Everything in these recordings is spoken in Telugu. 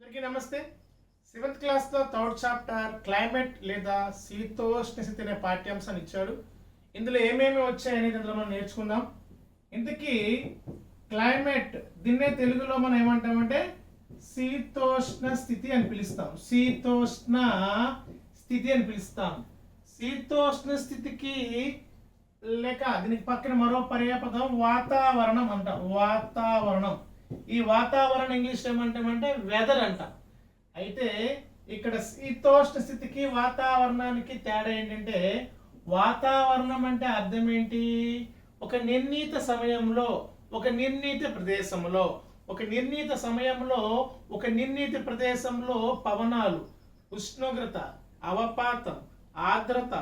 అందరికీ నమస్తే. సెవెంత్ క్లాస్లో థర్డ్ చాప్టర్ క్లైమేట్ లేదా శీతోష్ణ స్థితి అనే పాఠ్యాంశాన్ని ఇచ్చాడు. ఇందులో ఏమేమి వచ్చాయనేది ఇందులో మనం నేర్చుకుందాం. ఇంతకీ క్లైమేట్ దీన్నే తెలుగులో మనం ఏమంటామంటే శీతోష్ణ స్థితి అని పిలుస్తాం. శీతోష్ణ స్థితి అని పిలుస్తాం. శీతోష్ణ స్థితికి లేక దీనికి పక్కన మరో పర్యాపదం వాతావరణం అంటాం. వాతావరణం, ఈ వాతావరణం ఇంగ్లీష్ ఏమంటామంటే వెదర్ అంట. అయితే ఇక్కడ శీతోష్ణ స్థితికి వాతావరణానికి తేడా ఏంటంటే, వాతావరణం అంటే అర్థం ఏంటి? ఒక నిర్ణీత సమయంలో, ఒక నిర్ణీత ప్రదేశంలో, ఒక నిర్ణీత సమయంలో, ఒక నిర్ణీత ప్రదేశంలో పవనాలు, ఉష్ణోగ్రత, అవపాతం, ఆర్ద్రత,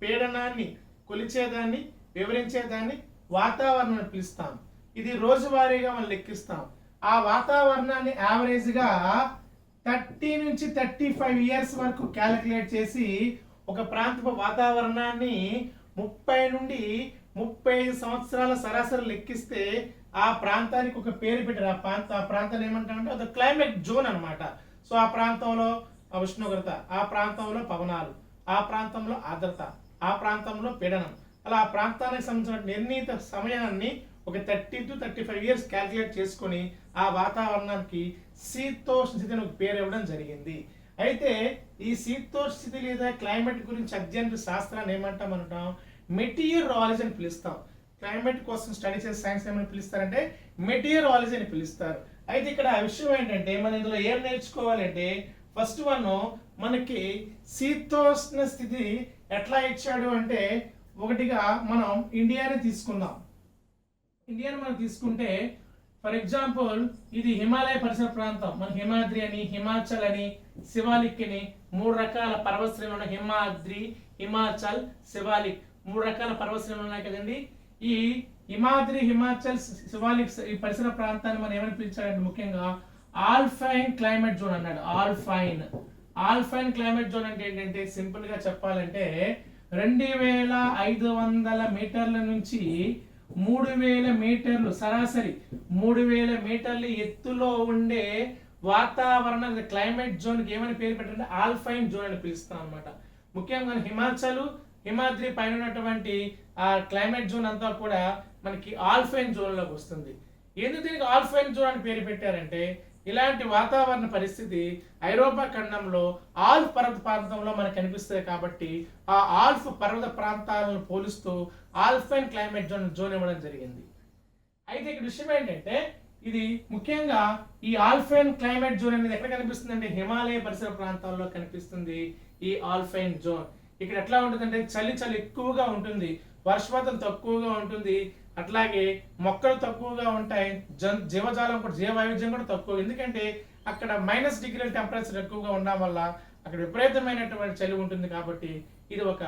పీడనాన్ని కొలిచేదాన్ని, వివరించేదాన్ని వాతావరణం అని పిలుస్తాం. ఇది రోజువారీగా మనం లెక్కిస్తాం. ఆ వాతావరణాన్ని యావరేజ్గా 30 నుంచి 35 ఇయర్స్ వరకు క్యాలిక్యులేట్ చేసి ఒక ప్రాంతపు వాతావరణాన్ని 30 నుండి 35 సంవత్సరాల సరాసరి లెక్కిస్తే ఆ ప్రాంతానికి ఒక పేరు పెట్టారు. ఆ ప్రాంతాన్ని ఏమంటామంటే ఒక క్లైమేట్ జోన్ అనమాట. సో ఆ ప్రాంతంలో ఉష్ణోగ్రత, ఆ ప్రాంతంలో పవనాలు, ఆ ప్రాంతంలో ఆర్ద్రత, ఆ ప్రాంతంలో పీడనం, అలా ఆ ప్రాంతానికి సంబంధించిన నిర్ణీత సమయాన్ని ఒక 30 to 35 ఇయర్స్ క్యాల్కులేట్ చేసుకొని ఆ వాతావరణానికి శీతోష్ణ స్థితి అని ఒక పేరు ఇవ్వడం జరిగింది. అయితే ఈ శీతోష్ణ స్థితి లేదా క్లైమేట్ గురించి అధ్యయన శాస్త్రాన్ని ఏమంటాం? మెటీరియరాలజీ అని పిలుస్తాం. క్లైమేట్ కోసం స్టడీ చేసే సైన్స్ ఏమని పిలుస్తారంటే మెటీరియరాలజీ అని పిలుస్తారు. అయితే ఇక్కడ విషయం ఏంటంటే, మనం ఇందులో ఏం నేర్చుకోవాలంటే, ఫస్ట్ వన్ మనకి శీతోష్ణ స్థితి ఎట్లా ఇచ్చాడు అంటే, ఒకటిగా మనం ఇండియాని తీసుకుందాం. ఇండియాని మనం తీసుకుంటే ఫర్ ఎగ్జాంపుల్ ఇది హిమాలయ పరిసర ప్రాంతం. మన హిమాద్రి అని, హిమాచల్ అని, శివాలిక్ అని 3 రకాల పర్వత శ్రేణులు ఉన్నాయి. హిమాద్రి, హిమాచల్, శివాలిక్ 3 రకాల పర్వత శ్రేణులు ఉన్నాయి కదండి. ఈ హిమాద్రి, హిమాచల్, శివాలిక్ ఈ పరిసర ప్రాంతాన్ని మనం ఏమని పిలిచాడంటే ముఖ్యంగా ఆల్పైన్ క్లైమేట్ జోన్ అన్నాడు. ఆల్పైన్ క్లైమేట్ జోన్ అంటే ఏంటంటే, సింపుల్ గా చెప్పాలంటే 2500 మీటర్ల నుంచి 3000 మీటర్లు, సరాసరి 3000 మీటర్లు ఎత్తులో ఉండే వాతావరణ క్లైమేట్ జోన్కి ఏమని పేరు పెట్టారంటే ఆల్పైన్ జోన్ అని పిలుస్తాం అనమాట. ముఖ్యంగా హిమాచల్, హిమాద్రి పైన ఉన్నటువంటి ఆ క్లైమేట్ జోన్ అంతా కూడా మనకి ఆల్పైన్ జోన్లోకి వస్తుంది. ఎందుకు దీనికి ఆల్పైన్ జోన్ అని పేరు పెట్టారంటే, ఇలాంటి వాతావరణ పరిస్థితి ఐరోపా ఖండంలో ఆల్ప్ పర్వత ప్రాంతంలో మనకు కనిపిస్తుంది కాబట్టి ఆ ఆల్ప్ పర్వత ప్రాంతాలను పోలుస్తూ ఆల్పైన్ క్లైమేట్ జోన్ ఇవ్వడం జరిగింది. అయితే ఇక్కడ విషయం ఏంటంటే, ఇది ముఖ్యంగా ఈ ఆల్పైన్ క్లైమేట్ జోన్ అనేది ఎక్కడ కనిపిస్తుంది అంటే హిమాలయ పరిసర ప్రాంతాల్లో కనిపిస్తుంది ఈ ఆల్పైన్ జోన్. ఇక్కడ ఎట్లా ఉంటుందంటే చలి ఎక్కువగా ఉంటుంది, వర్షపాతం తక్కువగా ఉంటుంది, అట్లాగే మొక్కలు తక్కువగా ఉంటాయి, జీవజాలం కూడా, జీవ వైవిధ్యం కూడా తక్కువ. ఎందుకంటే అక్కడ -డిగ్రీల టెంపరేచర్ ఎక్కువగా ఉండడం వల్ల అక్కడ విపరీతమైనటువంటి చలి ఉంటుంది. కాబట్టి ఇది ఒక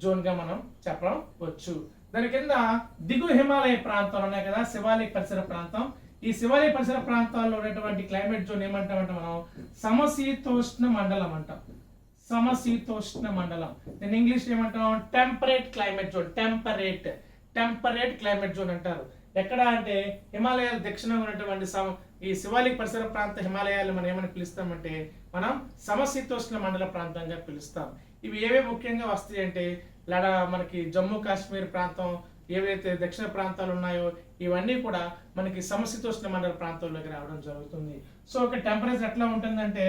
జోన్ గా మనం చెప్పవచ్చు. దాని కింద దిగువ హిమాలయ ప్రాంతాలు ఉన్నాయి కదా, శివాలిక్ పరిసర ప్రాంతం. ఈ శివాలిక్ పరిసర ప్రాంతాల్లో ఉన్నటువంటి క్లైమేట్ జోన్ ఏమంటామంటే మనం సమశీతోష్ణ మండలం అంటాం. సమశీతోష్ణ మండలం, దీని ఇంగ్లీష్ ఏమంటాం? Temperate climate zone. Temperate climate zone అంటారు. ఎక్కడ అంటే హిమాలయాల దక్షిణంగా ఉన్నటువంటి ఈ శివాలిక్ పరిసర ప్రాంత హిమాలయాలు మనం ఏమని పిలుస్తామంటే మనం సమశీతోష్ణ మండల ప్రాంతంగా పిలుస్తాం. ఇవి ఏవే ముఖ్యంగా వస్తాయి అంటే, మనకి జమ్మూ కాశ్మీర్ ప్రాంతం, ఏవైతే దక్షిణ ప్రాంతాలు ఉన్నాయో ఇవన్నీ కూడా మనకి సమశీతోష్ణ మండల ప్రాంతంలోకి రావడం జరుగుతుంది. సో ఒక టెంపరేచర్ ఎట్లా ఉంటుందంటే,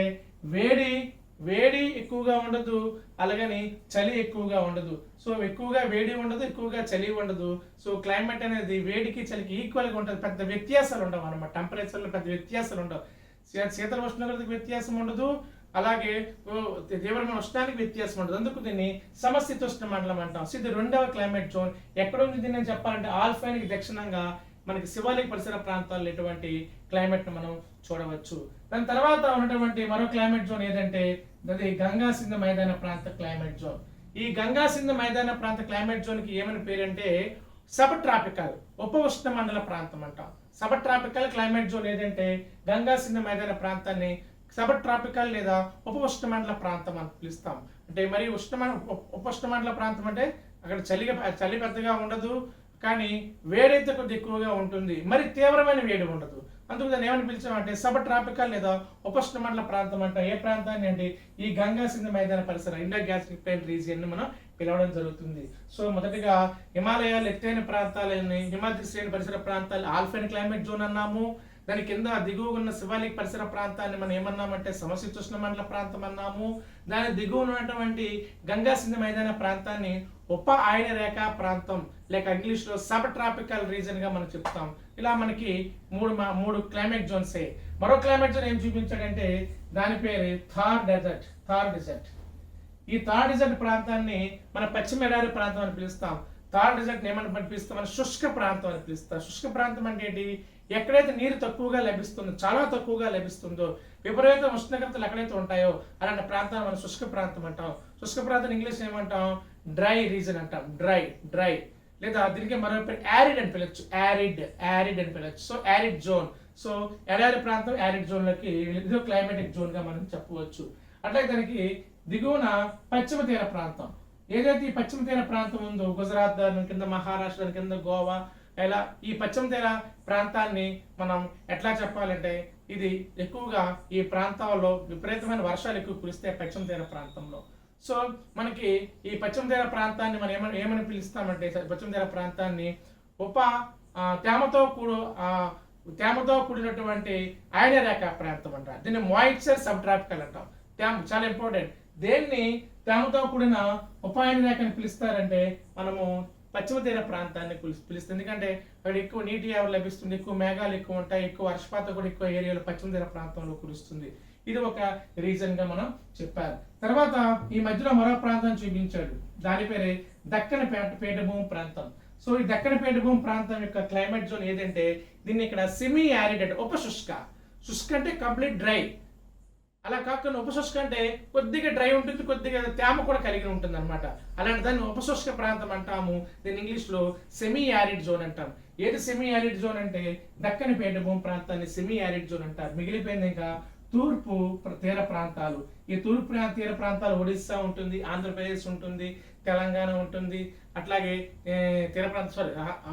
వేడి ఎక్కువగా ఉండదు, అలాగని చలి ఎక్కువగా ఉండదు. సో ఎక్కువగా వేడి ఉండదు, ఎక్కువగా చలి ఉండదు. సో క్లైమేట్ అనేది వేడికి చలికి ఈక్వల్గా ఉంటుంది. పెద్ద వ్యత్యాసాలు ఉండవు అనమాట. టెంపరేచర్లో పెద్ద వ్యత్యాసాలు ఉండవు. శీతల ఉష్ణోగ్రతకు వ్యత్యాసం ఉండదు, అలాగే తీవ్రమైన ఉష్ణానికి వ్యత్యాసం ఉండదు. అందుకు దీన్ని సమశీతోష్ణ మండలం అంటాం. సో ఇది 2వ క్లైమేట్ జోన్. ఎక్కడ ఉంది దీన్ని చెప్పాలంటే ఆల్పైన్కి దక్షిణంగా మనకి శివాలిక్ పరిసర ప్రాంతాల్లో ఎటువంటి క్లైమేట్ మనం చూడవచ్చు. దాని తర్వాత ఉన్నటువంటి మరో క్లైమేట్ జోన్ ఏదంటే అది గంగా సింధు మైదాన ప్రాంత క్లైమేట్ జోన్. ఈ గంగా సింధు మైదాన ప్రాంత క్లైమేట్ జోన్ కి ఏమని పేరంటే సబ్ ట్రాపికల్, ఉప ఉష్ణ మండల ప్రాంతం అంటాం. సబ్ ట్రాపికల్ క్లైమేట్ జోన్ ఏదంటే గంగా సింధు మైదాన ప్రాంతాన్ని సబ్ ట్రాపికల్ లేదా ఉప ఉష్ణ మండల ప్రాంతం అని పిలుస్తాం. అంటే మరి ఉప ఉష్ణ మండల ప్రాంతం అంటే అక్కడ చలి పెద్దగా ఉండదు, కానీ వేడైతే కొద్దిగా ఎక్కువగా ఉంటుంది, మరి తీవ్రమైన వేడి ఉండదు. అందుకు దాన్ని ఏమని పిలిచామంటే సబ్ ట్రాపికల్ లేదా ఉపోష్ణమండల ప్రాంతం అంటాం. ఏ ప్రాంతాన్ని అంటే ఈ గంగా సింధు మైదాన పరిసర ఇండో గ్యాస్ట్రిక్ ప్లేన్ రీజియన్ ని మనం పిలవడం జరుగుతుంది. సో మొదటిగా హిమాలయాలు ఎత్తైన ప్రాంతాలని హిమాద్రి శ్రేణి పరిసర ప్రాంతాలు ఆల్పైన్ క్లైమేట్ జోన్ అన్నాము. దాని కింద దిగువ ఉన్న శివాలిక్ పరిసర ప్రాంతాన్ని మనం ఏమన్నామంటే సమశీతోష్ణ మండల ప్రాంతం అన్నాము. దాని దిగువ ఉన్నటువంటి గంగా సింధు మైదాన ప్రాంతాన్ని ఉప ఆయన రేఖ ప్రాంతం లేక ఇంగ్లీష్ లో సబ్ ట్రాపికల్ రీజన్ గా మనం చెప్తాం. ఇలా మనకి మూడు క్లైమేట్ జోన్స్. మరో క్లైమేట్ జోన్ ఏం చూపించాడంటే దాని పేరు థార్ డెజర్ట్. ఈ థార్ డెజర్ట్ ప్రాంతాన్ని మన పశ్చిమ ఎడారి ప్రాంతం అని పిలుస్తాం. థార్ డెజర్ట్ ఏమని పిలుస్తాం, మన శుష్క ప్రాంతం అని పిలుస్తాం. శుష్క ప్రాంతం అంటే ఏంటి, ఎక్కడైతే నీరు తక్కువగా లభిస్తుందో, చాలా తక్కువగా లభిస్తుందో, విపరీత ఉష్ణోగ్రతలు ఎక్కడైతే ఉంటాయో అలాంటి ప్రాంతాన్ని మనం శుష్క ప్రాంతం అంటాం. శుష్క ప్రాంతం ఇంగ్లీష్ ఏమంటాం, డ్రై రీజన్ అంటాం. డ్రై లేదా దీనికి మరో పేరు యారిడ్ అని పిలవచ్చు. యారిడ్ అని పిలవచ్చు. So arid zone. సో ఎడారి ప్రాంతం యారిడ్ జోన్ లోకి ఇదో క్లైమాటిక్ జోన్ గా మనం చెప్పవచ్చు. అట్లాగే దానికి దిగువన పశ్చిమ తీర ప్రాంతం. ఏదైతే ఈ పశ్చిమ తీర ప్రాంతం ఉందో, గుజరాత్ దాని కింద మహారాష్ట్ర దాని కింద గోవా, ఇలా ఈ పశ్చిమ తీర ప్రాంతాన్ని మనం ఎట్లా చెప్పాలంటే ఇది ఎక్కువగా ఈ ప్రాంతాల్లో విపరీతమైన వర్షాలు ఎక్కువ కురిస్తే పశ్చిమ తీర ప్రాంతంలో. సో మనకి ఈ పశ్చిమ తీర ప్రాంతాన్ని మనం ఏమని పిలుస్తామంటే పశ్చిమ తీర ప్రాంతాన్ని తేమతో కూడినటువంటి ఆయన రేఖ ప్రాంతం అంటారు. దీన్ని మాయిశ్చర్ సబ్ ట్రాపికల్ అంటాం. చాలా ఇంపార్టెంట్. దేన్ని తేమతో కూడిన ఉపాయన రేఖని పిలుస్తారంటే మనము పశ్చిమ తీర ప్రాంతాన్ని పిలుస్తుంది. ఎందుకంటే అక్కడ ఎక్కువ నీటి ఆవిరి లభిస్తుంది, ఎక్కువ మేఘాలు ఎక్కువ ఉంటాయి, ఎక్కువ వర్షపాతం కూడా ఎక్కువ ఏరియాలో పశ్చిమ తీర ప్రాంతంలో కురుస్తుంది. ఇది ఒక రీజన్ గా మనం చెప్పారు. తర్వాత ఈ మధ్యలో మరో ప్రాంతం చూపించాడు. దాని పేరే దక్కన పీఠభూమి ప్రాంతం. సో ఈ దక్కన పీఠభూమి ప్రాంతం యొక్క క్లైమేట్ జోన్ ఏదంటే దీన్ని ఇక్కడ సెమీ యారిడ్ అంటే ఉపశుష్క. శుష్క అంటే కంప్లీట్ డ్రై. అలా కాకుండా ఉపశుష్క అంటే కొద్దిగా డ్రై ఉంటుంది, కొద్దిగా తేమ కూడా కలిగి ఉంటుంది అనమాట. అలాంటి దాన్ని ఉపశుష్క ప్రాంతం అంటాము. దీన్ని ఇంగ్లీష్ లో సెమీ యారిడ్ జోన్ అంటాం. ఏది సెమీ యారిడ్ జోన్ అంటే దక్కన పీఠభూమి ప్రాంతాన్ని సెమీ యారిడ్ జోన్ అంటారు. మిగిలిపోయింది ఇంకా తూర్పు తీర ప్రాంతాలు. ఈ తూర్పు తీర ప్రాంతాలు ఒడిస్సా ఉంటుంది, ఆంధ్రప్రదేశ్ ఉంటుంది, తెలంగాణ ఉంటుంది, అట్లాగే తీర ప్రాంతం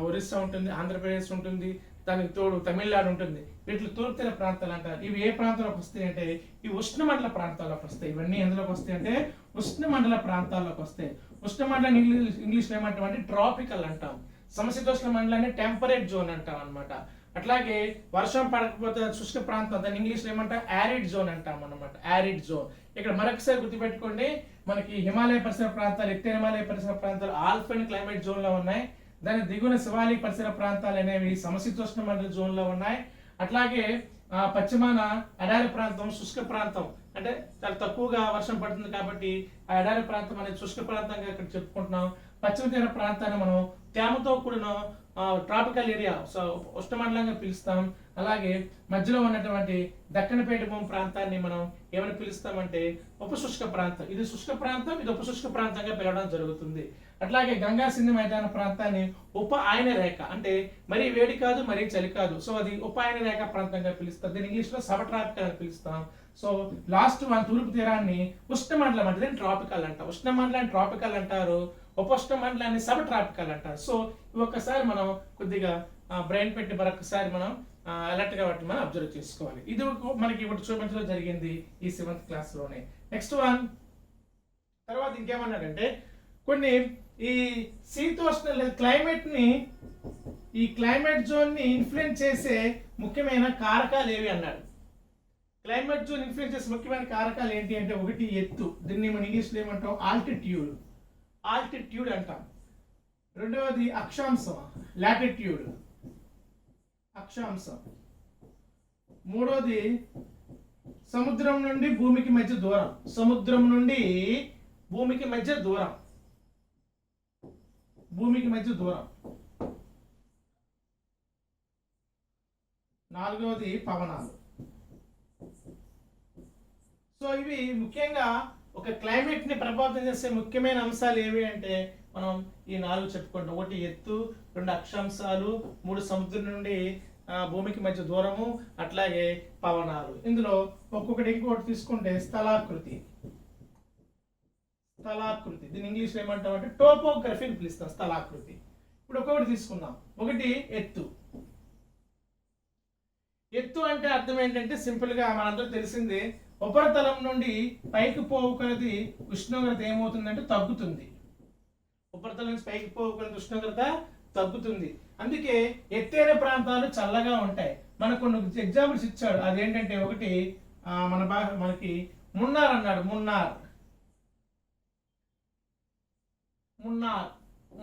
ఒరిస్సా ఉంటుంది, ఆంధ్రప్రదేశ్ ఉంటుంది, దానికి తోడు తమిళనాడు ఉంటుంది. వీటిలో తూర్పు తీర ప్రాంతాలు అంటారు. ఇవి ఏ ప్రాంతాల్లోకి వస్తాయి అంటే ఈ ఉష్ణమండల ప్రాంతాల్లోకి వస్తాయి. ఇవన్నీ ఎందులోకి వస్తాయి అంటే ఉష్ణమండల ప్రాంతాల్లోకి వస్తాయి. ఉష్ణమండలం ఇంగ్లీష్ ఏమంటాం అంటే ట్రాపికల్ అంటాం. సమశీతోష్ణ మండలాన్ని టెంపరేట్ జోన్ అంటాం అనమాట. అట్లాగే వర్షం పడకపోతే శుష్క ప్రాంతం దాన్ని ఇంగ్లీష్ ఏమంటాం యారిడ్ జోన్ అంటాం అనమాట. Arid zone. ఇక్కడ మరొకసారి గుర్తుపెట్టుకోండి, మనకి హిమాలయ పరిసర ప్రాంతాలు, ఎత్తైన హిమాలయ పరిసర ప్రాంతాలు ఆల్పైన్ క్లైమేట్ జోన్ లో ఉన్నాయి. దాని దిగువన శివాలిక్ పరిసర ప్రాంతాలు అనేవి సమశీతోష్ణ మండల జోన్ లో ఉన్నాయి. అట్లాగే పశ్చిమాన ఎడారి ప్రాంతం శుష్క ప్రాంతం, అంటే చాలా తక్కువగా వర్షం పడుతుంది కాబట్టి ఆ ఎడారి ప్రాంతం అనేది శుష్క ప్రాంతంగా ఇక్కడ చెప్పుకుంటున్నాం. పశ్చిమ తీర ప్రాంతాన్ని మనం తేమతో కూడిన ట్రాపికల్ ఏరియా, సో ఉష్ణమండలంగా పిలుస్తాం. అలాగే మధ్యలో ఉన్నటువంటి దక్కన పీఠభూమి ప్రాంతాన్ని మనం ఏమని పిలుస్తామంటే ఉపశుష్క ప్రాంతం. ఇది శుష్క ప్రాంతం, ఇది ఉపశుష్క ప్రాంతంగా పిలవడం జరుగుతుంది. అట్లాగే గంగా సింధు మైదాన ప్రాంతాన్ని ఉప ఆయన రేఖ, అంటే మరీ వేడి కాదు మరీ చలి కాదు, సో అది ఉప ఆయన రేఖ ప్రాంతంగా పిలుస్తాం. దీన్ని ఇంగ్లీష్ లో సబ్ ట్రాపికల్ అని పిలుస్తాం. సో లాస్ట్ వన్ తూర్పు తీరాన్ని ఉష్ణమండలం అంటే ట్రాపికల్ అంటారు. ఉష్ణమండలాన్ని ట్రాపికల్ అంటారు, ఉపోష్ణ మండలాన్ని సబ్ ట్రాపికల్ అంటారు. సో ఒక్కసారి మనం కొద్దిగా బ్రెయిన్ పెట్టి మరొకసారి మనం అలర్ట్ గా వాటిని మనం అబ్జర్వ్ చేసుకోవాలి. ఇది మనకి ఇప్పుడు చూపించడం జరిగింది ఈ 7th క్లాస్ లోనే. నెక్స్ట్ వన్ తర్వాత ఇంకేమన్నాడంటే కొన్ని ఈ శీతోష్ణ క్లైమేట్ ని, ఈ క్లైమేట్ జోన్ ని ఇన్ఫ్లుయెన్స్ చేసే ముఖ్యమైన కారకాలు ఏవి అన్నాడు. క్లైమేట్ జోన్ ఇన్ఫ్లుయెన్స్ చేసే ముఖ్యమైన కారకాలు ఏంటి అంటే ఒకటి ఎత్తు, దీన్ని మనం ఇంగ్లీష్లో ఏమంటాం ఆల్టిట్యూడ్ అంటాం. రెండవది అక్షాంశం, లాటిట్యూడ్ అక్షాంశం. మూడవది సముద్రం నుండి భూమికి మధ్య దూరం, సముద్రం నుండి భూమికి మధ్య దూరం. నాలుగవది పవనాలు. సో ఇవి ముఖ్యంగా ఒక క్లైమేట్ ని ప్రభావితం చేసే ముఖ్యమైన అంశాలు ఏవి అంటే మనం ఈ 4 చెప్పుకుంటాం. ఒకటి ఎత్తు, 2 అక్షాంశాలు, 3 సముద్రం నుండి భూమికి మధ్య దూరము, అట్లాగే పవనాలు. ఇందులో ఇంకోటి తీసుకుంటే స్థలాకృతి. దీన్ని ఇంగ్లీష్ ఏమంటాం అంటే టోపోగ్రఫీ అని పిలుస్తాం, స్థలాకృతి. ఇప్పుడు ఒక్కొక్కటి తీసుకుందాం. ఒకటి ఎత్తు. ఎత్తు అంటే అర్థం ఏంటంటే సింపుల్ గా మనందరూ తెలిసిందే, ఉపరితలం నుండి పైకి పోవు కొలది ఉష్ణోగ్రత ఏమవుతుందంటే తగ్గుతుంది. ఉపరితలం నుంచి పైకి పోవు కొలది ఉష్ణోగ్రత తగ్గుతుంది. అందుకే ఎత్తైన ప్రాంతాలు చల్లగా ఉంటాయి. మనకు కొన్ని ఎగ్జాంపుల్స్ ఇచ్చాడు. అదేంటంటే ఒకటి మనకి మున్నార్ అన్నాడు.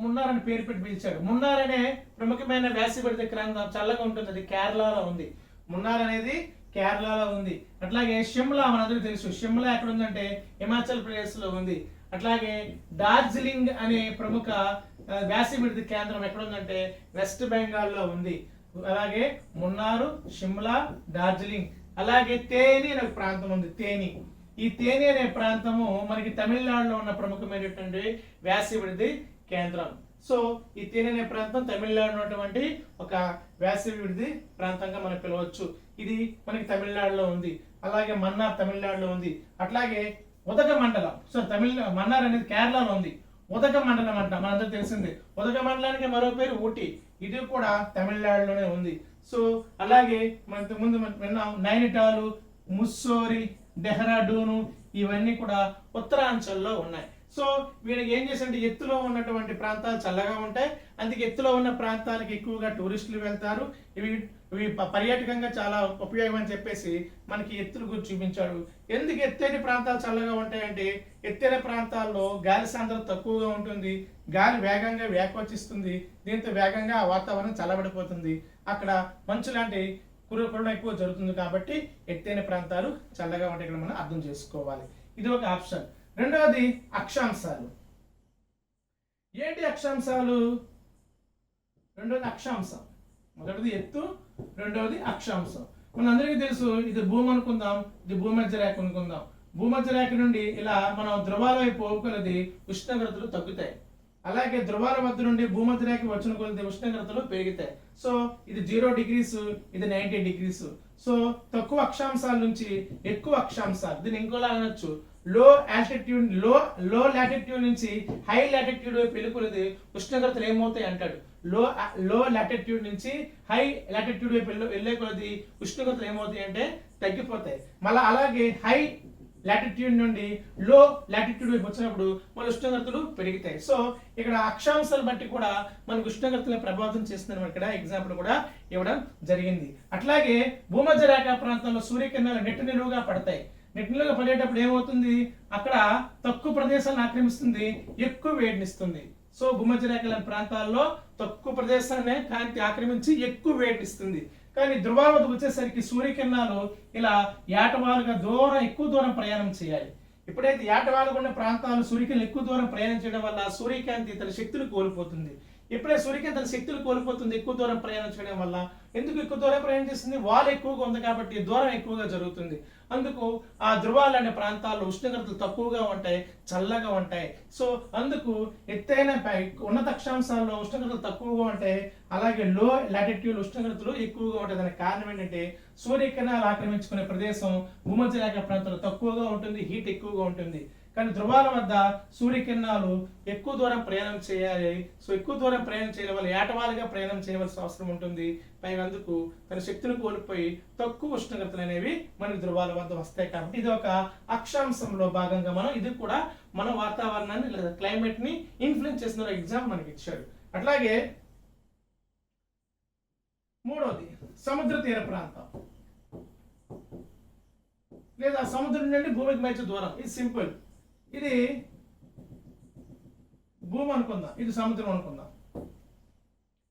మున్నార్ అని పేరు పెట్టి పిలిచాడు. మున్నార్ అనే ప్రముఖమైన వేసవిపడిత ప్రాంతం చల్లగా ఉంటుంది. అది కేరళలో ఉంది. మున్నార్ అనేది కేరళలో ఉంది. అట్లాగే షిమ్లా మనందరికీ తెలుసు. షిమ్లా ఎక్కడ ఉందంటే హిమాచల్ ప్రదేశ్ లో ఉంది. అట్లాగే డార్జిలింగ్ అనే ప్రముఖ వేసవిపడిత కేంద్రం ఎక్కడ ఉందంటే వెస్ట్ బెంగాల్లో ఉంది. అలాగే మున్నారు, షిమ్లా, డార్జిలింగ్. అలాగే తేని అనే ప్రాంతం ఉంది. ఈ తేని అనే ప్రాంతము మనకి తమిళనాడులో ఉన్న ప్రముఖమైనటువంటి వేసవిపడిత కేంద్రం. సో ఈ తేని అనే ప్రాంతం తమిళనాడులో ఉన్నటువంటి ఒక వేసవిపడిత ప్రాంతంగా మనం పిలవచ్చు. ఇది మనకి తమిళనాడులో ఉంది. అలాగే మన్నార్ తమిళనాడులో ఉంది. అట్లాగే ఉదగమండలం, మన్నార్ అనేది కేరళలో ఉంది. ఉదగమండలం అంట మనందరూ తెలిసింది. ఉదగమండలానికి మరో పేరు ఊటీ. ఇది కూడా తమిళనాడులోనే ఉంది. సో అలాగే మన ముందు విన్నాం నైనిటాలు, ముస్సోరి, డెహ్రాడూను ఇవన్నీ కూడా ఉత్తరాంచల్లో ఉన్నాయి. సో వీళ్ళకి ఏం చేసంటే ఎత్తులో ఉన్నటువంటి ప్రాంతాలు చల్లగా ఉంటాయి. అందుకే ఎత్తులో ఉన్న ప్రాంతాలకు ఎక్కువగా టూరిస్టులు వెళ్తారు. ఇవి పర్యాటకంగా చాలా ఉపయోగం అని చెప్పేసి మనకి ఎత్తుల గురించి చూపించాడు. ఎందుకు ఎత్తైన ప్రాంతాలు చల్లగా ఉంటాయంటే ఎత్తైన ప్రాంతాల్లో గాలి సాంద్రత తక్కువగా ఉంటుంది. గాలి వేగంగా వ్యాకోచిస్తుంది. దీంతో వేగంగా వాతావరణం చల్లబడిపోతుంది. అక్కడ మంచు లాంటి కురవడం ఎక్కువ జరుగుతుంది. కాబట్టి ఎత్తైన ప్రాంతాలు చల్లగా ఉంటాయి. ఇక్కడ మనం అర్థం చేసుకోవాలి. ఇది ఒక ఆప్షన్. రెండవది అక్షాంశాలు. ఏంటి అక్షాంశాలు? రెండవది అక్షాంశం. మొదటిది ఎత్తు, రెండవది అక్షాంశం. మనందరికీ తెలుసు, ఇది భూమి అనుకుందాం, ఇది భూమధ్య రేఖ అనుకుందాం. భూమధ్య రేఖ నుండి ఇలా మనం ధ్రువాల వైపు పోవుకొలది ఉష్ణోగ్రతలు తగ్గుతాయి. అలాగే ధ్రువాల వద్ద నుండి భూమధ్య రేఖ వచ్చిన కొలది ఉష్ణోగ్రతలు పెరుగుతాయి. సో ఇది 0 degrees, ఇది 90 degrees. సో తక్కువ అక్షాంశాల నుంచి ఎక్కువ అక్షాంశాలు, దీన్ని ఇంకోలా అనొచ్చు, లో లాటిట్యూడ్ నుంచి హై లాటిట్యూడ్ వైపు వెళ్ళిపోతే ఉష్ణోగ్రతలు ఏమవుతాయి అంటాడు. లో లాటిట్యూడ్ నుంచి హై లాటిట్యూడ్ వైపు వెళ్ళే కొలది ఉష్ణోగ్రతలు ఏమవుతాయి అంటే తగ్గిపోతాయి. మళ్ళీ అలాగే హై లాటిట్యూడ్ నుండి లో లాటిట్యూడ్ వైపు వచ్చినప్పుడు మన ఉష్ణోగ్రతలు పెరుగుతాయి. సో ఇక్కడ అక్షాంశాలు బట్టి కూడా మనకు ఉష్ణోగ్రతలను ప్రభావితం చేస్తుందని ఇక్కడ ఎగ్జాంపుల్ కూడా ఇవ్వడం జరిగింది. అట్లాగే భూమధ్య రేఖ ప్రాంతంలో సూర్యకిరణాలు నెట్టు నిలువుగా పడతాయి. నెట్టిలోకి పడేటప్పుడు ఏమవుతుంది, అక్కడ తక్కువ ప్రదేశాలను ఆక్రమిస్తుంది, ఎక్కువ వేడినిస్తుంది. సో భూమధ్య రేఖల ప్రాంతాల్లో తక్కువ ప్రదేశాన్ని కాంతి ఆక్రమించి ఎక్కువ వేడినిస్తుంది. కానీ ధ్రువాల వద్దకు వచ్చేసరికి సూర్యకిరణాలు ఇలా ఏటవాలుగా ఎక్కువ దూరం ప్రయాణం చేయాలి. ఎప్పుడైతే ఏటవాలుగా ఉన్న ప్రాంతాలు సూర్యకిరణాలు ఎక్కువ దూరం ప్రయాణం చేయడం వల్ల సూర్యకాంతి తన శక్తులు కోల్పోతుంది. ఎప్పుడైతే సూర్యకాంతి తన శక్తులు కోల్పోతుంది ఎక్కువ దూరం ప్రయాణం చేయడం వల్ల, ఎందుకు ఎక్కువ దూరం ప్రయాణం చేస్తుంది, వాల్ ఎక్కువగా ఉంది కాబట్టి దూరం ఎక్కువగా జరుగుతుంది. అందుకు ఆ ధ్రువాలు అనే ప్రాంతాల్లో ఉష్ణోగ్రతలు తక్కువగా ఉంటాయి, చల్లగా ఉంటాయి. సో అందుకు ఎత్తైన ఉన్నత అక్షాంశాల్లో ఉష్ణోగ్రతలు తక్కువగా ఉంటాయి. అలాగే లో లాటిట్యూడ్ ఉష్ణోగ్రతలు ఎక్కువగా ఉంటాయి. దానికి కారణం ఏంటంటే సూర్యకిరణాలు ఆక్రమించుకునే ప్రదేశం భూమధ్య రేఖ ప్రాంతంలో తక్కువగా ఉంటుంది, హీట్ ఎక్కువగా ఉంటుంది. కానీ ధ్రువాల వద్ద సూర్యకిరణాలు ఎక్కువ దూరం ప్రయాణం చేయాలి. సో ఎక్కువ దూరం ప్రయాణం చేయడం వల్ల ఏటవాలుగా ప్రయాణం చేయవలసిన అవసరం ఉంటుంది. పైగా అందుకు తన శక్తులు కోల్పోయి తక్కువ ఉష్ణోగ్రతలు అనేవి మనకి ధ్రువాల వద్ద వస్తాయి. కాబట్టి ఇది ఒక అక్షాంశంలో భాగంగా మనం ఇది కూడా మన వాతావరణాన్ని లేదా క్లైమేట్ ని ఇన్ఫ్లుయెన్స్ చేస్తున్న ఎగ్జాంపుల్ మనకి ఇచ్చాడు. అట్లాగే మూడవది సముద్ర తీర ప్రాంతం లేదా సముద్రం నుండి భూమికి మధ్య దూరం. ఇది సింపుల్. ఇది భూమి అనుకుందాం, ఇది సముద్రం అనుకుందాం.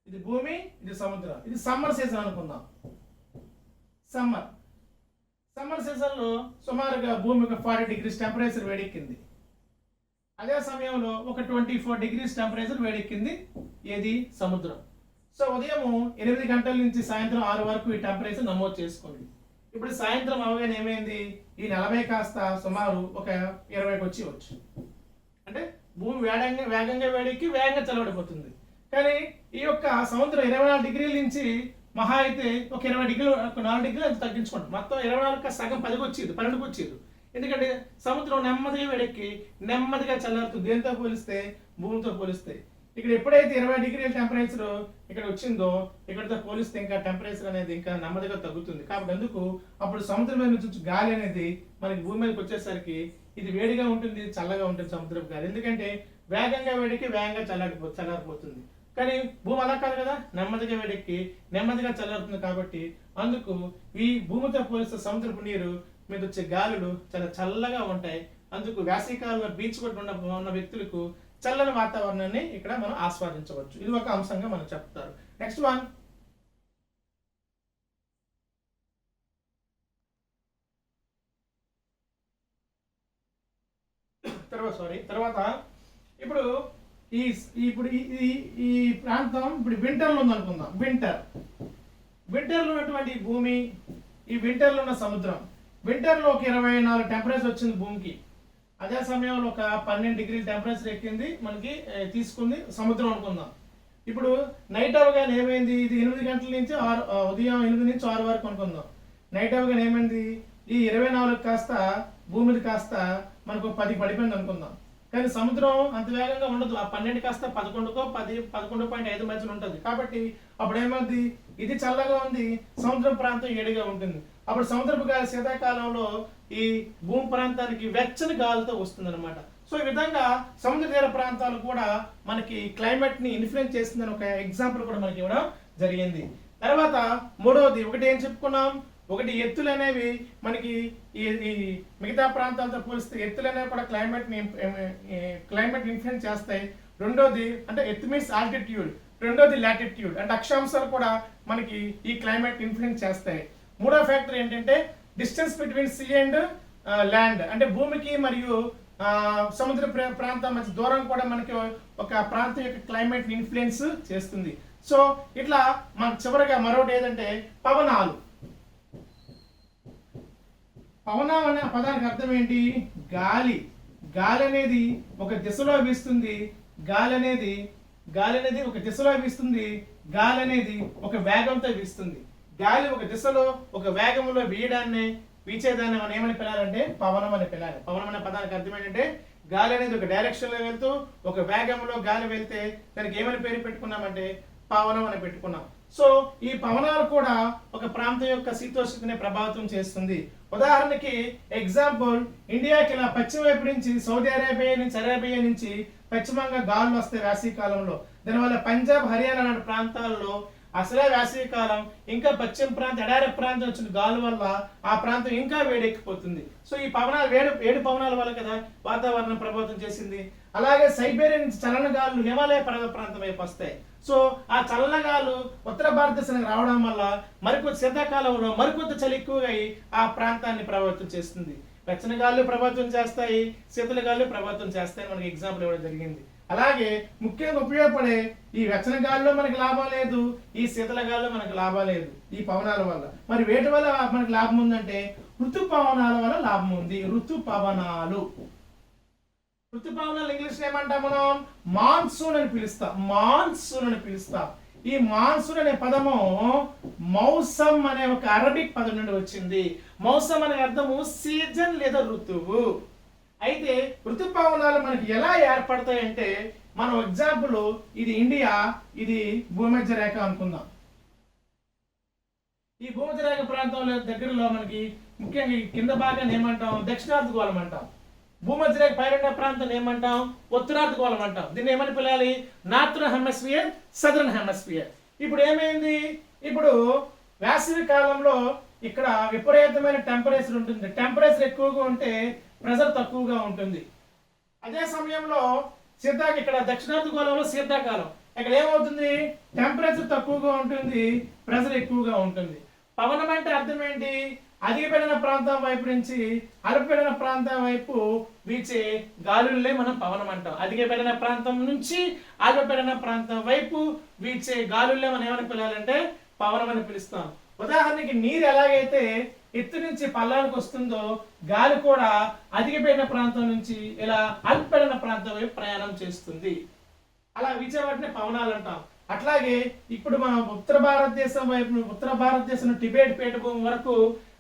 ఇది భూమి, ఇది సముద్రం. ఇది సమ్మర్ సీజన్ అనుకుందాం. సమ్మర్ సీజన్ లో సుమారుగా భూమి ఒక 40 degrees టెంపరేచర్ వేడెక్కింది. అదే సమయంలో ఒక 24 degrees టెంపరేచర్ వేడెక్కింది. ఏది? సముద్రం. సో ఉదయం 8 గంటల నుంచి సాయంత్రం 6 వరకు ఈ టెంపరేచర్ నమోదు చేసుకుంది. ఇప్పుడు సాయంత్రం అవగానే ఏమైంది, ఈ 40 కాస్త సుమారు ఒక 20కి వచ్చి అంటే భూమి వేగంగా వేడెక్కి వేగంగా చల్లబడిపోతుంది. కానీ ఈ యొక్క సముద్రం 24 degrees నుంచి మహా అయితే ఒక 20 degrees 4 degrees అది తగ్గించుకుంటాం. మొత్తం 24 సగం 10కి వచ్చేది, 12కి వచ్చేది. ఎందుకంటే సముద్రం నెమ్మదిగా వేడెక్కి నెమ్మదిగా చల్లారుతుంది. దేంతో పోలిస్తే? భూమితో పోలిస్తే. ఇక్కడ ఎప్పుడైతే 20 డిగ్రీల టెంపరేచర్ ఇక్కడ వచ్చిందో ఇక్కడతో పోలిస్తే ఇంకా టెంపరేచర్ అనేది ఇంకా నెమ్మదిగా తగ్గుతుంది. కాబట్టి అందుకు అప్పుడు సముద్రం మీద నుంచి గాలి అనేది మనకి భూమి మీదకి వచ్చేసరికి ఇది వేడిగా ఉంటుంది, చల్లగా ఉంటుంది సముద్రపు గాలి. ఎందుకంటే వేగంగా వేడికి వేగంగా చల్లారిపోతుంది. కానీ భూమి అలా కాదు కదా, నెమ్మదిగా వేడెక్కి నెమ్మదిగా చల్లారుతుంది. కాబట్టి అందుకు ఈ భూమితో పోలిస్తే సముద్రపు నీరు మీద వచ్చే గాలులు చాలా చల్లగా ఉంటాయి. అందుకు వేసవికాలంలో బీచ్ కొట్టు ఉన్న వ్యక్తులకు చల్లని వాతావరణాన్ని ఇక్కడ మనం ఆస్వాదించవచ్చు. ఇది ఒక అంశంగా మనం చెప్తారు. నెక్స్ట్ వన్, తర్వాత ఇప్పుడు ఈ ప్రాంతం ఇప్పుడు వింటర్లో ఉంది అనుకుందాం. వింటర్లో ఉన్నటువంటి భూమి, ఈ వింటర్లో ఉన్న సముద్రం. వింటర్లో ఒక 24 టెంపరేచర్ వచ్చింది భూమికి. అదే సమయంలో ఒక 12 డిగ్రీల టెంపరేచర్ ఎక్కింది మనకి తీసుకుంది సముద్రం అనుకుందాం. ఇప్పుడు నైట్ అవగానే ఏమైంది, ఇది 8 గంటల నుంచి ఉదయం 8 నుంచి 6 వరకు అనుకుందాం. నైట్ అవగానే ఏమైంది, ఈ 24 కాస్త భూమిది కాస్త మనకు 10 పడిపోయింది అనుకుందాం. కానీ సముద్రం అంత వేగంగా ఉండదు. ఆ 12 కాస్త 11కో 11.5 మధ్యలో ఉంటుంది. కాబట్టి అప్పుడు ఏమవుతుంది, ఇది చల్లగా ఉంది, సముద్రం ప్రాంతం వేడిగా ఉంటుంది. అప్పుడు సముద్రపు గాలి శీతాకాలంలో ఈ భూమి ప్రాంతానికి వెచ్చని గాలితో వస్తుంది అనమాట. సో ఈ విధంగా సముద్ర తీర ప్రాంతాలు కూడా మనకి క్లైమేట్ ని ఇన్ఫ్లుయెన్స్ చేస్తుందని ఒక ఎగ్జాంపుల్ కూడా మనకి ఇవ్వడం జరిగింది. తర్వాత మూడవది, ఒకటి ఏం చెప్పుకున్నాం, ఒకటి ఎత్తులు అనేవి మనకి ఈ మిగతా ప్రాంతాలతో పోలిస్తే ఎత్తులు అనేవి కూడా క్లైమేట్ ఇన్ఫ్లుయెన్స్ చేస్తాయి. రెండోది అంటే ఎత్తు మీన్స్ ఆల్టిట్యూడ్, రెండోది లాటిట్యూడ్ అంటే అక్షాంశాలు కూడా మనకి ఈ క్లైమేట్ ఇన్ఫ్లుయెన్స్ చేస్తాయి. మూడో ఫ్యాక్టర్ ఏంటంటే distance between sea and land అంటే భూమికి మరియు సముద్ర ప్రాంతం మధ్య దూరం కూడా మనకి ఒక ప్రాంతం యొక్క క్లైమేట్ ఇన్ఫ్లుయెన్స్ చేస్తుంది. సో ఇట్లా మన చివరిగా మరొకటి ఏదంటే పవనాలు. పవనం అనే పదానికి అర్థం ఏంటి, గాలి. గాలి అనేది ఒక దిశలో వీస్తుంది, గాలి అనేది ఒక దిశలో వీస్తుంది, గాలి అనేది ఒక వేగంతో వీస్తుంది. గాలి ఒక దిశలో ఒక వేగంలో వీచేదాన్ని మనం ఏమని పిలాలంటే పవనం అని పిలాలి. పవనం అనే పదానికి అర్థం ఏంటంటే గాలి అనేది ఒక డైరెక్షన్ లో వెళ్తూ ఒక వేగంలో గాలి వెళ్తే దానికి ఏమని పేరు పెట్టుకున్నామంటే పవనం అని పెట్టుకున్నాం. సో ఈ పవనాలు కూడా ఒక ప్రాంతం యొక్క శీతోష్ణతని ప్రభావితం చేస్తుంది. ఉదాహరణకి ఎగ్జాంపుల్, ఇండియాకి ఇలా పశ్చిమ వైపు నుంచి సౌదీ అరేబియా నుంచి పశ్చిమంగా గాలులు వస్తాయి వేసవి కాలంలో. దానివల్ల పంజాబ్, హర్యానా లాంటి ప్రాంతాల్లో అసలే వేసవి కాలం, ఇంకా పశ్చిమ ప్రాంతం ఎడారి ప్రాంతం వచ్చిన గాలి వల్ల ఆ ప్రాంతం ఇంకా వేడెక్కిపోతుంది. సో ఈ పవనాలు వేడి పవనాల వల్ల కదా వాతావరణం ప్రభావితం చేసింది. అలాగే సైబేరియా నుంచి చలన గాలులు హిమాలయ పర్వత ప్రాంతం వైపు వస్తాయి. సో ఆ చలన గాలు ఉత్తర భారతదేశానికి రావడం వల్ల మరికొద్ది శీతాకాలంలో మరికొద్ది చలి ఎక్కువగా ఆ ప్రాంతాన్ని ప్రభావితం చేస్తుంది. వెచ్చని గాలు ప్రభావితం చేస్తాయి, శీతల గాలు ప్రభావితం చేస్తాయి మనకి ఎగ్జాంపుల్ ఇవ్వడం జరిగింది. అలాగే ముఖ్యంగా ఉపయోగపడే ఈ వెచ్చని గాల్లో మనకి లాభం లేదు, ఈ శీతల గాల్లో మనకి లాభం లేదు ఈ పవనాల వల్ల. మరి వేటి వల్ల మనకి లాభం ఉందంటే ఋతుపవనాల వల్ల లాభం ఉంది. ఋతుపవనాలు ఇంగ్లీష్ ఏమంటాం మనం, మాన్సూన్ అని పిలుస్తాం. ఈ మాన్సూన్ అనే పదము మౌసం అనే ఒక అరబిక్ పదం నుండి వచ్చింది. మౌసం అనే అర్థము సీజన్ లేదా ఋతువు. అయితే ఋతుపవనాలు మనకి ఎలా ఏర్పడతాయి అంటే మనం ఎగ్జాంపుల్, ఇది ఇండియా, ఇది భూమధ్య రేఖ అనుకుందాం. ఈ భూమధ్య రేఖ ప్రాంతంలో దగ్గరలో మనకి ముఖ్యంగా కింద భాగాన్ని ఏమంటాం, దక్షిణార్ధగోళం అంటాం. భూమధ్య రేఖ పైన ప్రాంతాన్ని ఏమంటాం, ఉత్తరార్ధగోళం అంటాం. దీన్ని ఏమని పిలాలి, నార్థన్ హెమిస్ఫియర్, సదరన్ హెమిస్ఫియర్. ఇప్పుడు ఏమైంది, ఇప్పుడు వేసవి కాలంలో ఇక్కడ విపరీతమైన టెంపరేచర్ ఉంటుంది. టెంపరేచర్ ఎక్కువగా ఉంటే ప్రెషర్ తక్కువగా ఉంటుంది. అదే సమయంలో ఇక్కడ దక్షిణార్ధగోళంలో శీతాకాలం, ఇక్కడ ఏమవుతుంది, టెంపరేచర్ తక్కువగా ఉంటుంది, ప్రెషర్ ఎక్కువగా ఉంటుంది. పవనం అంటే అర్థం ఏంటి, అధికపీడన ప్రాంతం వైపు నుంచి అల్పపీడన ప్రాంతం వైపు వీచే గాలులే మనం పవనం అంటాం. అధికపీడన ప్రాంతం నుంచి అల్పపీడన ప్రాంతం వైపు వీచే గాలులే మనం ఏమని పిలాలంటే పవనం అని పిలుస్తాం. ఉదాహరణకి నీరు ఎలాగైతే ఎత్తు నుంచి పల్లానికి వస్తుందో గాలి కూడా అధికపీడన ప్రాంతం నుంచి ఇలా అల్పపీడన ప్రాంతం వైపు ప్రయాణం చేస్తుంది. అలా వీచే వాటిని పవనాలు అంటాం. అట్లాగే ఇప్పుడు మనం ఉత్తర భారతదేశం టిబెట్ పీఠభూమి వరకు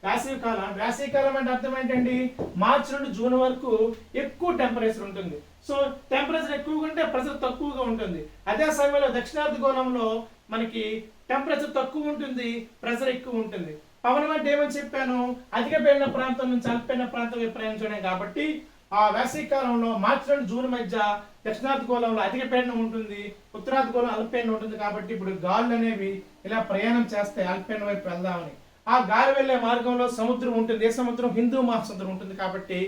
వేసవికాలం. వేసవికాలం అంటే అర్థం ఏంటండి, మార్చి నుండి జూన్ వరకు ఎక్కువ టెంపరేచర్ ఉంటుంది. సో టెంపరేచర్ ఎక్కువగా ఉంటే ప్రెషర్ తక్కువగా ఉంటుంది. అదే సమయంలో దక్షిణార్ధగోళంలో మనకి టెంపరేచర్ తక్కువ ఉంటుంది, ప్రెషర్ ఎక్కువ ఉంటుంది. పవనం అంటే ఏమని చెప్పాను, అధిక పీడన ప్రాంతం నుంచి అల్పపీడన ప్రాంతం ప్రయాణించడం కాబట్టి ఆ వేసవి కాలంలో మార్చి నుండి జూన్ మధ్య దక్షిణార్ధగోళంలో అధిక పీడనం ఉంటుంది, ఉత్తరార్ధగోళం అల్పపీడనం ఉంటుంది. కాబట్టి ఇప్పుడు గాలులు అనేవి ఇలా ప్రయాణం చేస్తాయి అల్పపీడనం వైపు వెళ్దామని. ఆ గాలి వెళ్లే మార్గంలో సముద్రం ఉంటుంది. ఏ సముద్రం? హిందూ మహాసముద్రం ఉంటుంది. కాబట్టి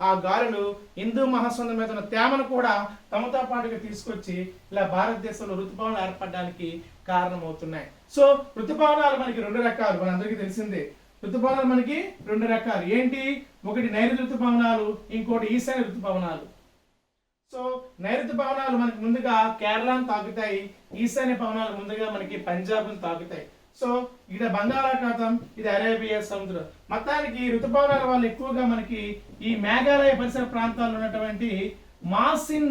ఆ గాలులు హిందూ మహాసముద్రం మీద ఉన్న తేమను కూడా తమతో పాటుగా తీసుకొచ్చి ఇలా భారతదేశంలో ఋతుపవనాలు ఏర్పడడానికి కారణమవుతున్నాయి. సో ఋతుపవనాలు మనకి రెండు రకాలు, మనందరికీ తెలిసిందే. ఋతుపవనాలు మనకి రెండు రకాలు ఏంటి? ఒకటి నైరుతి ఋతుపవనాలు, ఇంకోటి ఈశాన్య ఋతుపవనాలు. సో నైరుతి పవనాలు మనకి ముందుగా కేరళను తాకుతాయి, ఈశాన్య పవనాలు ముందుగా మనకి పంజాబ్ను తాకుతాయి. సో ఇక్కడ బంగాళాఖాతం, ఇది అరేబియా సముద్రం. మొత్తానికి ఋతుపవనాల వల్ల ఎక్కువగా మనకి ఈ మేఘాలయ పరిసర ప్రాంతాల్లో ఉన్నటువంటి మాసిన్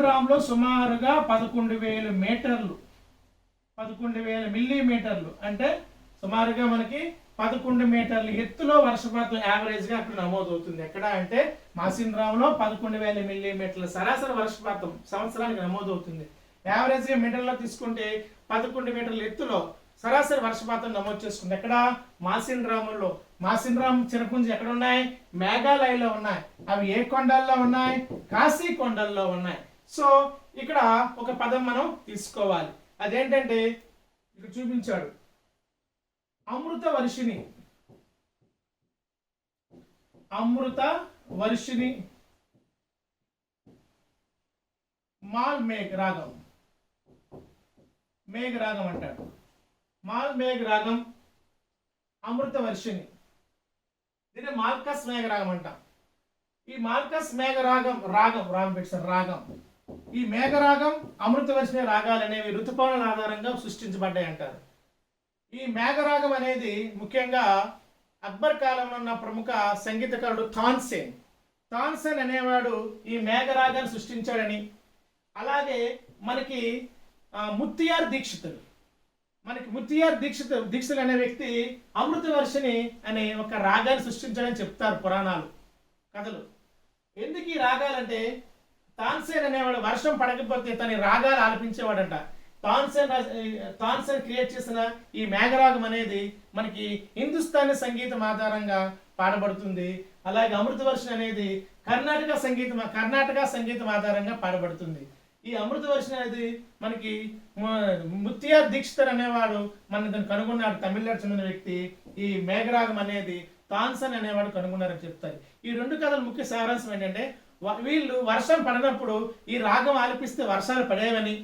రామ్ లో సుమారుగా 11,000 మీటర్లు, 11,000 మిల్లీమీటర్లు అంటే సుమారుగా మనకి 11 మీటర్ల ఎత్తులో వర్షపాతం యావరేజ్ గా అక్కడ నమోదవుతుంది. ఎక్కడ అంటే మాసిన్ రామ్ లో 11,000 మిల్లీమీటర్ల సరాసరి వర్షపాతం సంవత్సరానికి నమోదవుతుంది. యావరేజ్ గా మీటర్లో తీసుకుంటే 11 మీటర్ల ఎత్తులో సరాసరి వర్షపాతం నమోదు చేసుకుంది. ఎక్కడ? మాసిన్ రాముల్లో. మాసిన్ రామ్ చిరపుంజి ఎక్కడ ఉన్నాయి? మేఘాలయలో ఉన్నాయి. అవి ఏ కొండల్లో ఉన్నాయి? కాశీ కొండల్లో ఉన్నాయి. సో ఇక్కడ ఒక పదం మనం తీసుకోవాలి. అదేంటంటే ఇక్కడ చూపించాడు, అమృత వర్షిణి. అమృత వర్షిణి మాల్ మేఘ రాగం. మేఘ రాగం అంటాడు. మాల్ మేఘ రాగం, అమృత వర్షిణి, దీన్ని మాల్కస్ మేఘ రాగం అంటాం. ఈ మాల్కస్ మేఘ రాగం రాగం ఈ మేఘరాగం, అమృత వర్షిణి రాగాలు అనేవి ఋతుపవనాల ఆధారంగా సృష్టించబడ్డాయి అంటారు. ఈ మేఘరాగం అనేది ముఖ్యంగా అక్బర్ కాలంలో ఉన్న ప్రముఖ సంగీతకారుడు తాన్సేన్ అనేవాడు ఈ మేఘరాగాన్ని సృష్టించాడని, అలాగే మనకి ముత్తియార్ దీక్షితులు అనే వ్యక్తి అమృత వర్షిణి అనే ఒక రాగాన్ని సృష్టించాడని చెప్తారు పురాణాలు, కథలు. ఎందుకు ఈ రాగాలంటే తాన్సేన్ అనేవాడు వర్షం పడకపోతే తన రాగాలు ఆలపించేవాడంట. తాన్సేన్ క్రియేట్ చేసిన ఈ మేఘరాగం అనేది మనకి హిందుస్థానీ సంగీతం ఆధారంగా పాడబడుతుంది. అలాగే అమృత వర్షిణి అనేది కర్ణాటక సంగీతం ఆధారంగా పాడబడుతుంది. ఈ అమృత వర్షిణి అనేది మనకి ముత్తియార్ దీక్షితర్ అనేవాడు మన దాన్ని కనుగొన్నాడు, తమిళనాడు చెందిన వ్యక్తి. ఈ మేఘరాగం అనేది తాన్సేన్ అనేవాడు కనుగొన్నారని చెప్తారు. ఈ రెండు కథల ముఖ్య సారాంశం ఏంటంటే వీళ్ళు వర్షం పడినప్పుడు ఈ రాగం ఆలపిస్తే వర్షాలు పడేవని,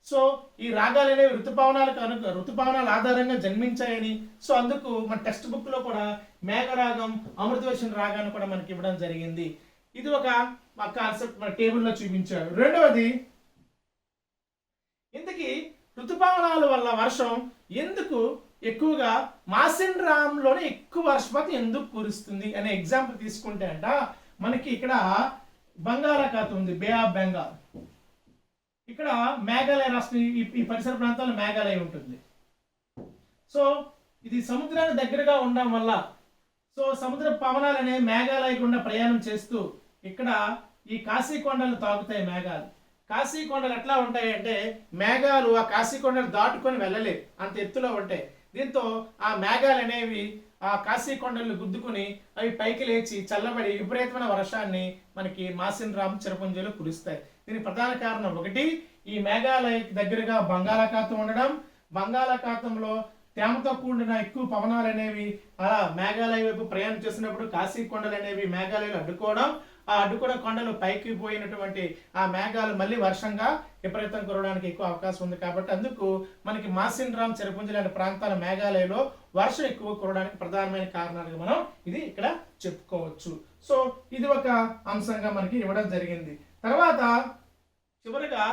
సో ఈ రాగాలు అనేవి రుతుపవనాల ఆధారంగా జన్మించాయని, సో అందుకు మన టెక్స్ట్ బుక్ లో కూడా మేఘరాగం, అమృత వర్షిణి రాగాన్ని కూడా మనకి ఇవ్వడం జరిగింది. ఇది ఒక కాన్సెప్ట్ మన టేబుల్లో చూపించాడు. రెండవది, ఇంతకీ ఋతుపవనాల వల్ల వర్షం ఎందుకు ఎక్కువగా మాసిన్ రామ్ లోనే ఎక్కువ వర్షపాతం ఎందుకు కురుస్తుంది అనే ఎగ్జాంపుల్ తీసుకుంటే అంట, మనకి ఇక్కడ బంగాళాఖాతం ఉంది, బే ఆఫ్ బెంగాల్. ఇక్కడ మేఘాలయ రాష్ట్రం, ఈ పరిసర ప్రాంతాల్లో మేఘాలయ ఉంటుంది. సో ఇది సముద్రానికి దగ్గరగా ఉండడం వల్ల, సో సముద్ర పవనాలు అనే మేఘాలయ గుండా ప్రయాణం చేస్తూ ఇక్కడ ఈ కాశీ కొండలు తాకుతాయి మేఘాలు. కాశీ కొండలు ఎట్లా ఉంటాయి అంటే మేఘాలు ఆ కాశీ కొండలు దాటుకొని వెళ్ళలేవు, అంత ఎత్తులో ఉంటాయి. దీంతో ఆ మేఘాలు అనేవి ఆ కాశీ కొండలను గుద్దుకుని అవి పైకి లేచి చల్లబడి విపరీతమైన వర్షాన్ని మనకి మాసిన్ రామ్ చిరపుంజిలో కురుస్తాయి. దీనికి ప్రధాన కారణం ఒకటి, ఈ మేఘాలయ దగ్గరగా బంగాళాఖాతం ఉండడం, బంగాళాఖాతంలో తేమతో కూడిన ఎక్కువ పవనాలు అనేవి అలా మేఘాలయ వైపు ప్రయాణం చేసినప్పుడు కాశీ కొండలు అనేవి మేఘాలయలు అడ్డుకోవడం, ఆ అడ్డుకున్న కొండలు పైకి పోయినటువంటి ఆ మేఘాలు మళ్ళీ వర్షంగా విపరీతం కురవడానికి ఎక్కువ అవకాశం ఉంది. కాబట్టి అందుకు మనకి మాసిన్ రామ్ చిరపుంజి లాంటి ప్రాంతాల మేఘాలయలో వర్షం ఎక్కువ కురవడానికి ప్రధానమైన కారణాలుగా మనం ఇది ఇక్కడ చెప్పుకోవచ్చు. సో ఇది ఒక అంశంగా మనకి ఇవ్వడం జరిగింది. తర్వాత చివరిగా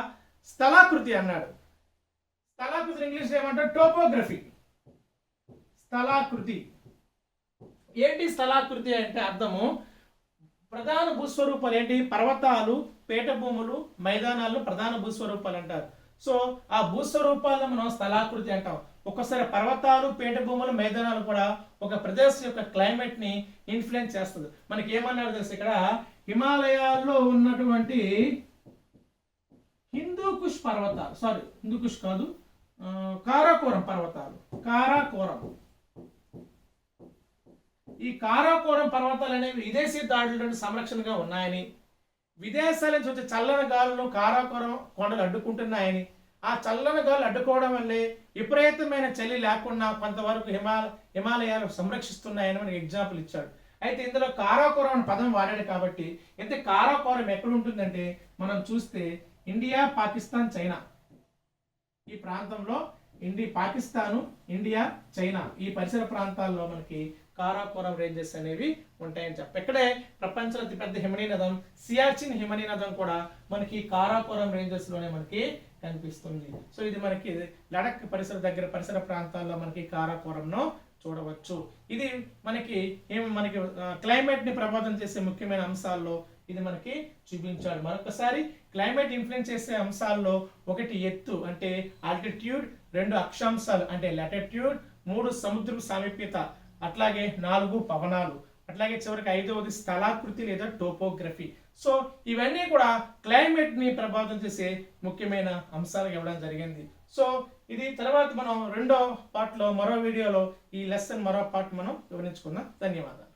స్థలాకృతి అన్నాడు. స్థలాకృతి ఇంగ్లీష్ ఏమంటారు? టోపోగ్రఫీ. స్థలాకృతి ఏంటి? స్థలాకృతి అంటే అర్థము ప్రధాన భూస్వరూపాలు ఏంటి? పర్వతాలు, పీఠభూములు, మైదానాలు ప్రధాన భూస్వరూపాలు అంటారు. సో ఆ భూస్వరూపాలను మనం స్థలాకృతి అంటాం. ఒక్కోసారి పర్వతాలు, పీఠభూములు, మైదానాలు కూడా ఒక ప్రదేశం యొక్క క్లైమేట్ ని ఇన్ఫ్లుయెన్స్ చేస్తుంది. మనకి ఏమన్నారు తెలుసు, ఇక్కడ హిమాలయాల్లో ఉన్నటువంటి హిందూకుష్ పర్వతాలు, సారీ హిందూకుష్ కాదు, కారాకోరం పర్వతాలు, కారాకోరం. ఈ కారాకోరం పర్వతాలు అనేవి విదేశీ దాడుల నుండి సంరక్షణగా ఉన్నాయని, విదేశాల నుంచి వచ్చే చల్లని గాలులను కారాకోరం కొండలు అడ్డుకుంటున్నాయని, ఆ చల్లని గాలు అడ్డుకోవడం వల్లే విపరీతమైన చలి లేకుండా కొంతవరకు హిమాలయాలు సంరక్షిస్తున్నాయని మనకి ఎగ్జాంపుల్ ఇచ్చాడు. అయితే ఇందులో కారాకోరం అనే పదం వాడాడు కాబట్టి, ఎంత కారాకోరం ఎక్కడ ఉంటుందంటే మనం చూస్తే ఇండియా, పాకిస్తాన్, చైనా ఈ ప్రాంతంలో పాకిస్తాను, ఇండియా, చైనా ఈ పరిసర ప్రాంతాల్లో మనకి కారాకోరం రేంజెస్ అనేవి ఉంటాయని చెప్పి, ఇక్కడే ప్రపంచంలో అతిపెద్ద హిమనీనదం సియాచిన్ హిమనీనదం కూడా మనకి కారాకోరం రేంజెస్ లోనే మనకి కనిపిస్తుంది. సో ఇది మనకి లడక్ పరిసర ప్రాంతాల్లో మనకి కారాకోరంను చూడవచ్చు. ఇది మనకి క్లైమేట్ ని ప్రభావితం చేసే ముఖ్యమైన అంశాల్లో ఇది మనకి చూపించాడు. మరొకసారి క్లైమేట్ ఇన్ఫ్లుయెన్స్ చేసే అంశాల్లో ఒకటి ఎత్తు అంటే ఆల్టిట్యూడ్, 2 అక్షాంశాలు అంటే లాటిట్యూడ్, 3 సముద్రపు సామీప్యత, అట్లాగే 4 పవనాలు, అట్లాగే చివరికి 5వది స్థలాకృతి లేదా టోపోగ్రఫీ. సో ఇవన్నీ కూడా క్లైమేట్ ని ప్రభావితం చేసే ముఖ్యమైన అంశాలు ఇవ్వడం జరిగింది. సో ఇది తర్వాత మనం రెండో పార్ట్ లో, మరో వీడియోలో ఈ లెసన్ మరో పార్ట్ మనం వివరించుకుందాం. ధన్యవాదాలు.